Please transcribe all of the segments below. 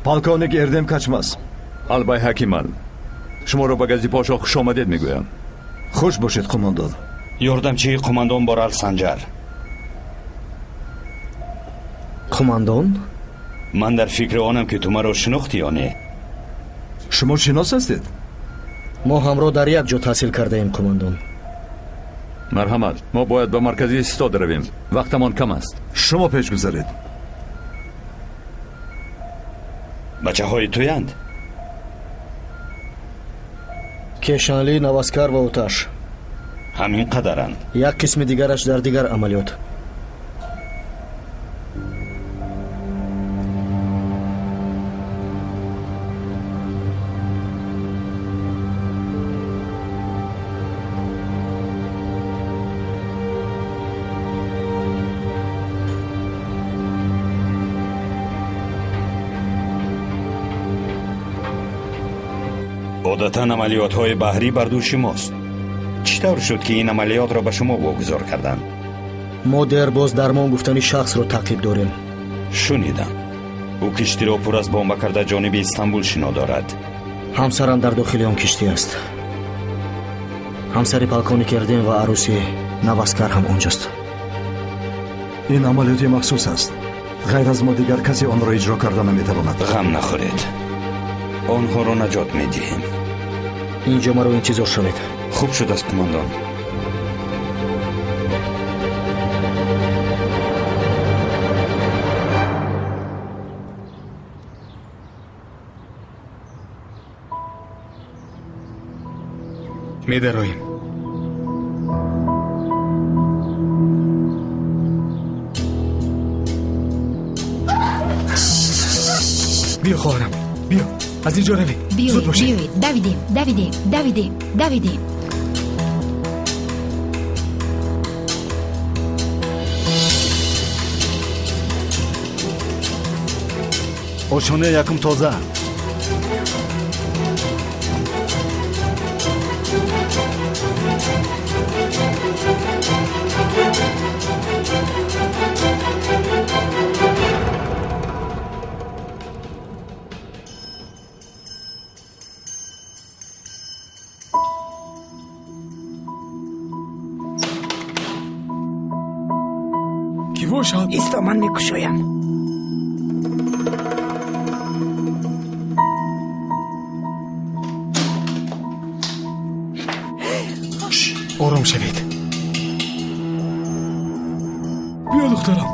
полковник Эрдем Качмас. албай ҳакимал, шуморо ба гази пошо хуш омадед мегӯям. хуш бошед қумондон. ёрдамчии қумондон борал Санҷар. қумондон? ман дар фикри онам ки ту маро шинохтӣ ё не? шумо шинос ҳастед? мо ҳамроҳ дар як ҷо таҳсил кардаем қумондон. марҳамат, мо бояд ба маркази истод равем. вақтамон кам аст. шумо пеш гузаред. бачаҳои туянд? кешанлӣ, наваскар ва оташ. ҳамин қадаранд. як қисми дигараш дар дигар амалиёт. одатан амалиётҳои баҳрӣ бар дӯши мост. чӣ тавр шуд ки ин амалиётро ба шумо вогузор карданд? мо дербоз дармон гуфтани шахсро таъқиб дорем. шунидам. ӯ киштиро пур аз бомба карда ҷониби Истанбул шино дорад. ҳамсарам дар дохили он киштӣ аст. ҳамсари полковник Эрдем ва арӯси Наваскар ҳам онҷост. ин амалиёти махсус аст. ғайр аз мо дигар касе онро иҷро карда наметавонад. ғам нахӯред. онҳоро наҷот медиҳем. инҷо маро интизор шавед. хуб шудааст қумондон. медароем. биё хоҳарам, биё. از اینجا روید. زود باشید. بیایید. دویدیم. ошоне якум тоза. ایستا من میکشویم. آرام شوید. بیا دخترم.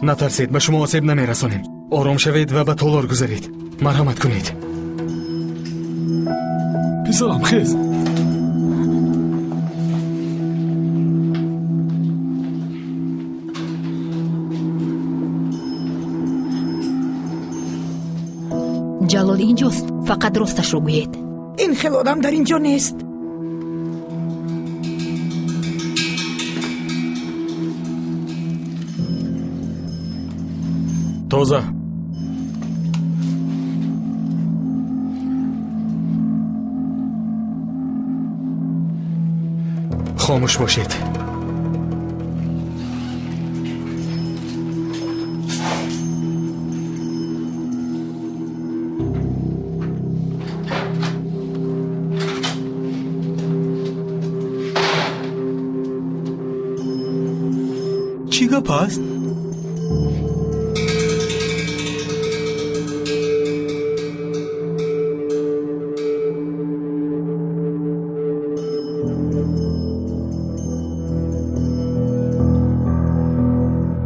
نترسید، به شما آسیب نمیرسانیم. آرام شوید و به تالار گذارید. مرحمت کنید. پسرم خیز. جلال اینجاست. فقط راستش رو گویید. این خیلی آدم در اینجا نیست. تازه خاموش باشید. چی گپ است؟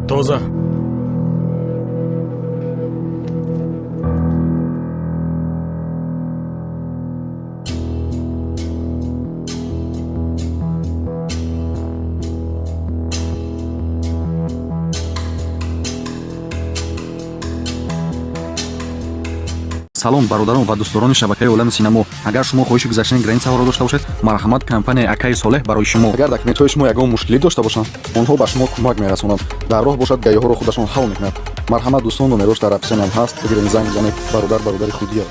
تازه салом бародарон ва дӯстдорони шабакаи олами синамо. агар шумо хоҳиши гузаштани границаҳоро дошта бошед, марҳамат компанияи акаи солеҳ барои шумо. агар документҳои шумо ягон мушкилӣ дошта бошанд, онҳо ба шумо кӯмак мерасонанд. дар роҳ бошад, гаёҳоро худашон ҳал мекунад. марҳамат дӯстон, номерош дар описиониям ҳаст. бигирин занг занед. бародари худиё.